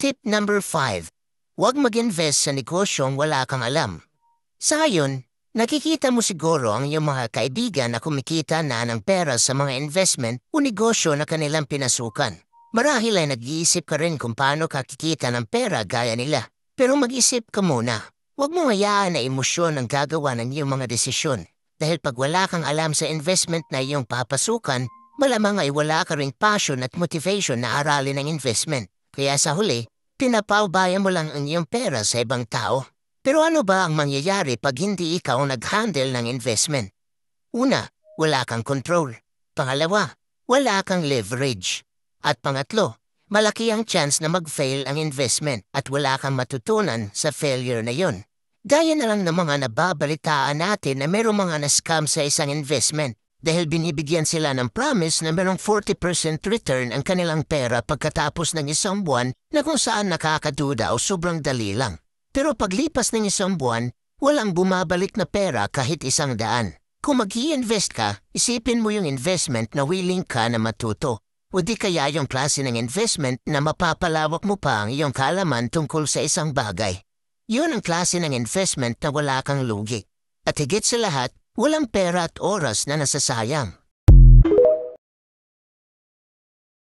Tip number 5. Huwag mag-invest sa negosyong wala kang alam. Sa ngayon, nakikita mo siguro ang iyong mga kaibigan na kumikita na ng pera sa mga investment o negosyo na kanilang pinasukan. Marahil ay nag-iisip ka rin kung paano ka kikita ng pera gaya nila. Pero mag-isip ka muna. Huwag mo hayaan na emosyon ang gagawa ng iyong mga desisyon. Dahil pag wala kang alam sa investment na iyong papasukan, malamang ay wala ka ring passion at motivation na aralin ang investment. Kaya sa huli, pinapaubaya mo lang ang iyong pera sa ibang tao. Pero ano ba ang mangyayari pag hindi ikaw nag-handle ng investment? Una, wala kang control. Pangalawa, wala kang leverage. At pangatlo, malaki ang chance na mag-fail ang investment at wala kang matutunan sa failure na yon. Gaya na lang ng mga nababalitaan natin na mayroong mga na-scam sa isang investment dahil binibigyan sila ng promise na mayroong 40% return ang kanilang pera pagkatapos ng isang buwan na kung saan nakakaduda o sobrang dali lang. Pero paglipas ng isang buwan, walang bumabalik na pera kahit 100. Kung mag-i-invest ka, isipin mo yung investment na willing ka na matuto. O di kaya yung klase ng investment na mapapalawak mo pa ang iyong kaalaman tungkol sa isang bagay. Yun ang klase ng investment na wala kang lugi. At higit sa lahat, walang pera at oras na nasasayang.